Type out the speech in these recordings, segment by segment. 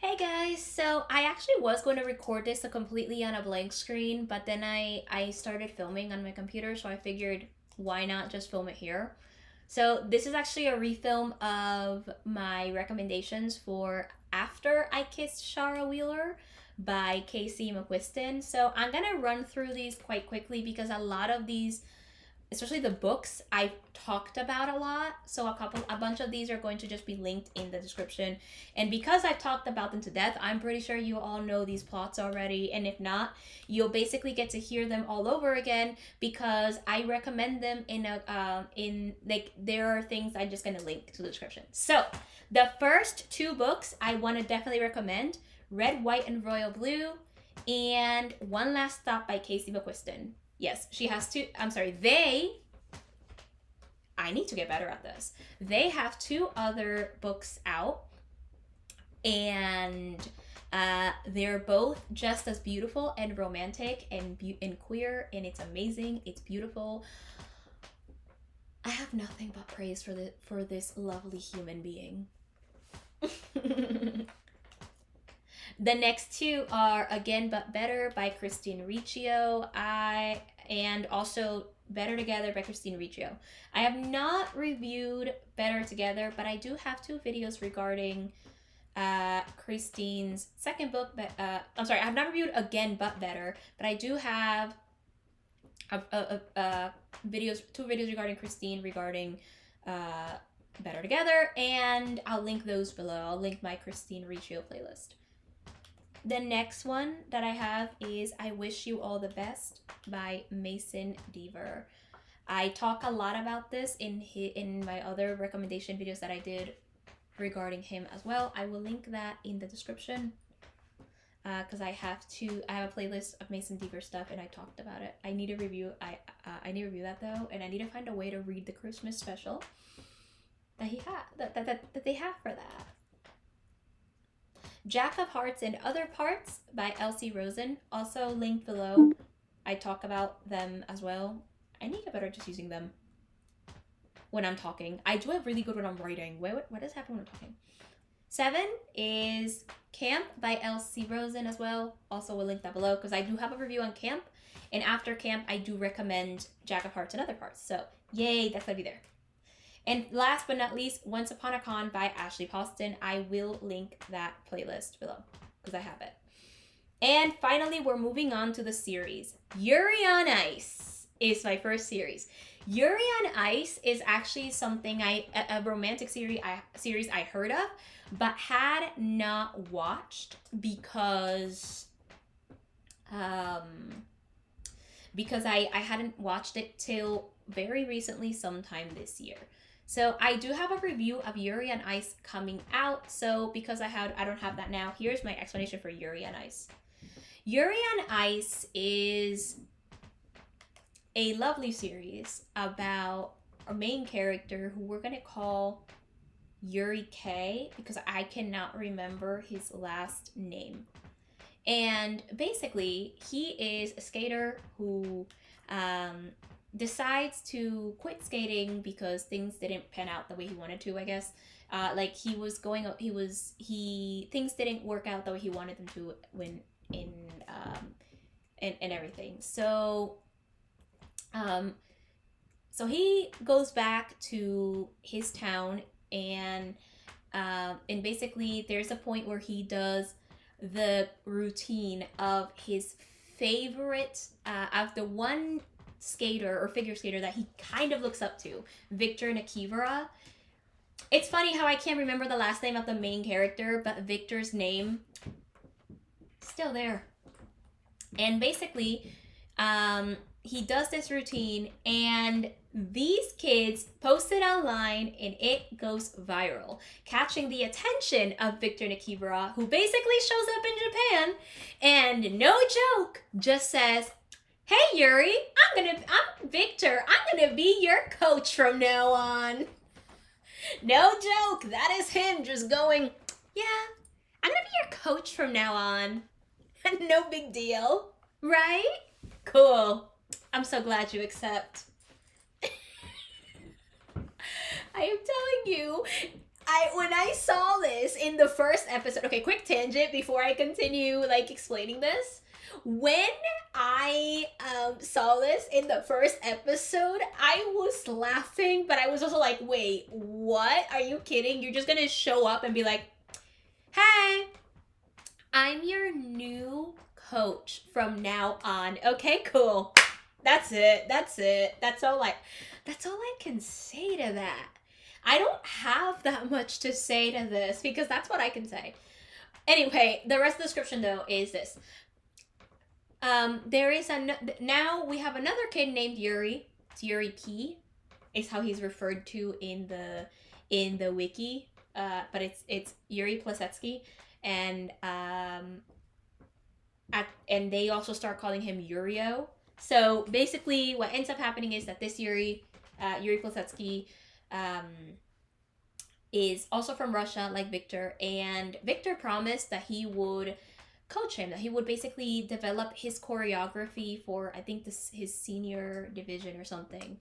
Hey guys, so I actually was going to record this completely on a blank screen, but then I started filming on my computer, so I figured why not just film it here. So this is actually a refilm of my recommendations for After I Kissed Shara Wheeler by Casey McQuiston. So I'm gonna run through these quite quickly because a lot of these, especially the books, I've talked about a lot. So a bunch of these are going to just be linked in the description. And because I've talked about them to death, I'm pretty sure you all know these plots already. And if not, you'll basically get to hear them all over again because I recommend them in like there are things I'm just gonna link to the description. So the first two books I want to definitely recommend: Red, White, and Royal Blue, and One Last Stop by Casey McQuiston. Yes, she has two. I'm sorry, I need to get better at this. They have two other books out, and they're both just as beautiful and romantic and queer, and it's amazing. It's beautiful. I have nothing but praise for this lovely human being. The next two are Again But Better by Christine Riccio. And also Better Together by Christine Riccio. I have not reviewed Better Together, but I do have two videos regarding Christine's second book. But I'm sorry, I have not reviewed Again But Better, but I do have two videos regarding Christine regarding Better Together, and I'll link those below. I'll link my Christine Riccio playlist. The next one that I have is I Wish You All the Best by Mason Deaver. I talk a lot about this in my other recommendation videos that I did regarding him as well. I will link that in the description because I have a playlist of Mason Deaver stuff and I talked about it. I need to review that though, and I need to find a way to read the Christmas special that they have for that. Jack of Hearts and Other Parts by Elsie Rosen, also linked below. I talk about them as well. I need to get better at just using them when I'm talking. I do have really good when I'm writing. What is happening when I'm talking? 7 is Camp by Elsie Rosen as well. Also will link that below because I do have a review on Camp. And after Camp, I do recommend Jack of Hearts and Other Parts. So yay, that's gonna be there. And last but not least, Once Upon a Con by Ashley Poston. I will link that playlist below because I have it. And finally, we're moving on to the series. Yuri on Ice is my first series. Yuri on Ice is actually something a romantic series I heard of, but had not watched because I hadn't watched it till very recently, sometime this year. So I do have a review of Yuri on Ice coming out. So because I don't have that now, here's my explanation for Yuri on Ice. Yuri on Ice is a lovely series about our main character who we're going to call Yuri K because I cannot remember his last name. And basically, he is a skater who decides to quit skating because things didn't pan out the way he wanted to, I guess. Like things didn't work out the way he wanted them to and everything. So he goes back to his town and basically there's a point where he does the routine of his favorite of the one skater or figure skater that he kind of looks up to, Victor Nakivara. It's funny how I can't remember the last name of the main character, but Victor's name still there. And basically, he does this routine, and these kids post it online, and it goes viral, catching the attention of Victor Nakivara, who basically shows up in Japan, and no joke, just says, "Hey Yuri, I'm Victor. I'm gonna be your coach from now on." No joke, that is him just going, "Yeah, I'm gonna be your coach from now on." No big deal, right? Cool. I'm so glad you accept. I am telling you, when I saw this in the first episode, okay, quick tangent before I continue like explaining this. When I saw this in the first episode, I was laughing, but I was also like, wait, what? Are you kidding? You're just gonna show up and be like, hey, I'm your new coach from now on. Okay, cool. That's it. That's all I can say to that. I don't have that much to say to this because that's what I can say. Anyway, the rest of the description though is this. There is now we have another kid named Yuri. It's Yuri P. Is how he's referred to in the wiki. But it's Yuri Plasetsky, and and they also start calling him Yurio. So basically, what ends up happening is that this Yuri Plasetsky, is also from Russia, like Victor, and Victor promised that he would coach him, that he would basically develop his choreography for, I think, his senior division or something.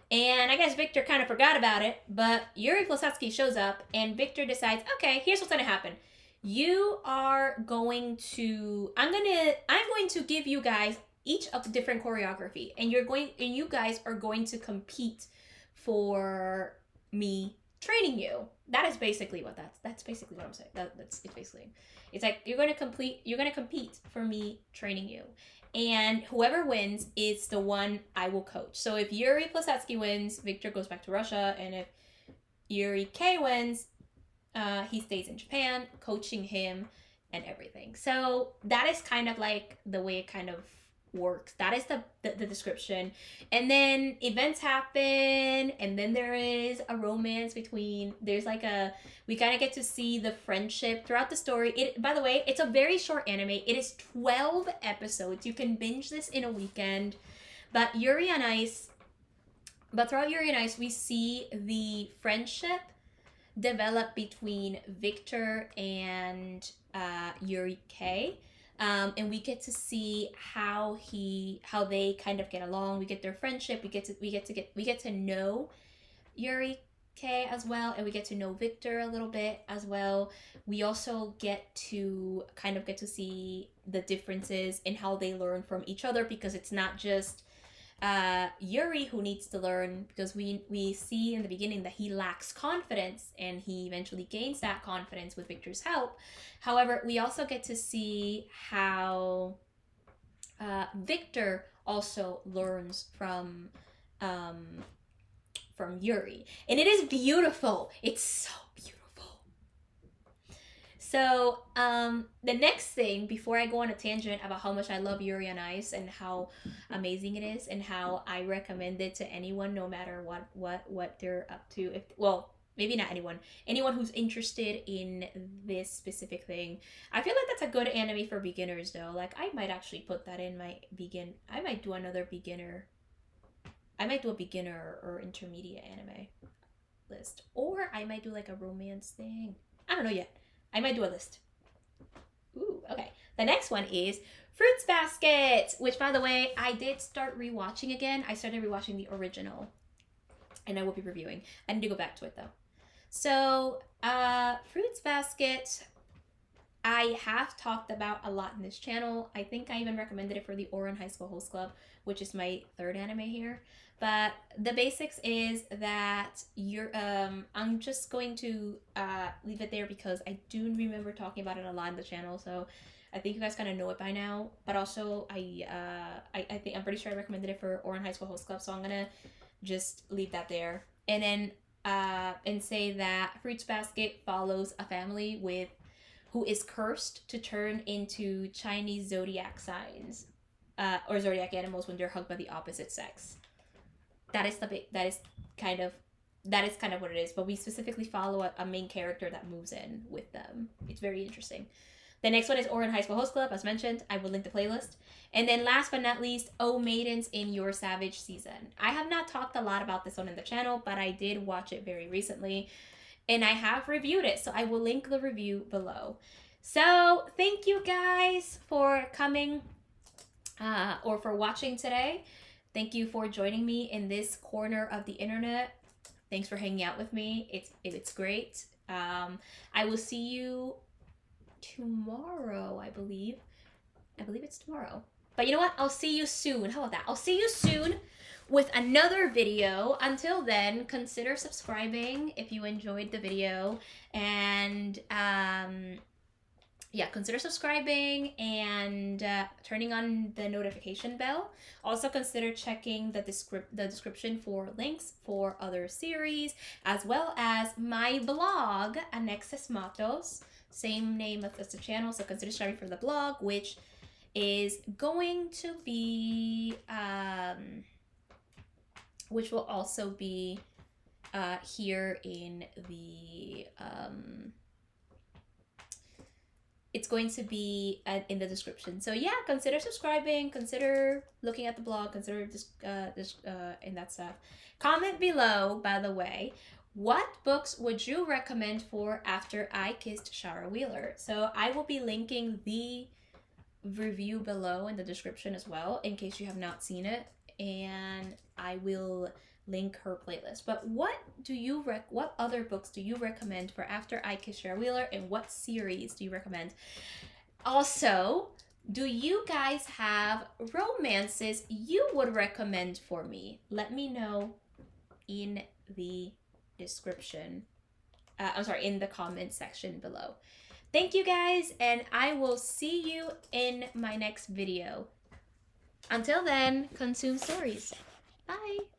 And I guess Victor kind of forgot about it, but Yuri Plasetsky shows up, and Victor decides, okay, here's what's gonna happen. You are going to, I'm going to give you guys each a different choreography, and you guys are going to compete for me training you. That is basically what that's basically what I'm saying. It's basically, it's like you're gonna compete for me training you, and whoever wins is the one I will coach. So if Yuri Plasetsky wins, Victor goes back to Russia, and if Yuri K wins, he stays in Japan, coaching him and everything. So that is kind of like the way it kind of works. That is the description. And then events happen, and then there is a romance between, we kind of get to see the friendship throughout the story. By the way, it's a very short anime. It is 12 episodes. You can binge this in a weekend. But throughout Yuri on Ice, we see the friendship develop between Victor and Yuri K. And we get to see how they kind of get along. We get their friendship. We get to know Yuri K as well, and we get to know Victor a little bit as well. We also get to see the differences in how they learn from each other, because it's not just Yuri who needs to learn, because we see in the beginning that he lacks confidence, and he eventually gains that confidence with Victor's help. However, we also get to see how Victor also learns from Yuri, and it is beautiful. It's so beautiful. So the next thing, before I go on a tangent about how much I love Yuri on Ice and how amazing it is, and how I recommend it to anyone, no matter what they're up to. Maybe not anyone who's interested in this specific thing. I feel like that's a good anime for beginners, though. Like, I might actually put that in my I might do a beginner or intermediate anime list, or I might do like a romance thing. I don't know yet. I might do a list. Ooh, okay. The next one is Fruits Basket, which, by the way, I did start rewatching again. I started rewatching the original, and I will be reviewing. I need to go back to it, though. So, Fruits Basket, I have talked about a lot in this channel. I think I even recommended it for the Ouran High School Host Club, which is my third anime here. But the basics is that I'm just going to leave it there, because I do remember talking about it a lot in the channel. So I think you guys kind of know it by now. But also, I'm pretty sure I recommended it for Ouran High School Host Club. So I'm gonna just leave that there, and then and say that Fruits Basket follows a family who is cursed to turn into Chinese zodiac signs, or zodiac animals when they're hugged by the opposite sex. That is kind of what it is. But we specifically follow a main character that moves in with them. It's very interesting. The next one is Ouran High School Host Club, as mentioned. I will link the playlist. And then last but not least, Oh Maidens in Your Savage Season. I have not talked a lot about this one in the channel, but I did watch it very recently, and I have reviewed it, so I will link the review below. So thank you guys for coming or for watching today. Thank you for joining me in this corner of the internet. Thanks for hanging out with me. It's great. I will see you tomorrow, I believe. I believe it's tomorrow. But you know what? I'll see you soon. How about that? I'll see you soon with another video. Until then, consider subscribing if you enjoyed the video. And yeah, consider subscribing and turning on the notification bell. Also consider checking the description for links for other series, as well as my blog, Anexis Matos. Same name as the channel, so consider subscribing for the blog, which is going to be, which will also be here in the, it's going to be in the description. So yeah, consider subscribing, consider looking at the blog, consider and that stuff. Comment below, by the way, what books would you recommend for After I Kissed Shara Wheeler? So I will be linking the review below in the description as well, in case you have not seen it, and I will link her playlist. But what other books do you recommend for After I Kissed Shara Wheeler, and what series do you recommend? Also, do you guys have romances you would recommend for me? Let me know in the description. In the comment section below. Thank you guys, and I will see you in my next video. Until then, consume stories. Bye!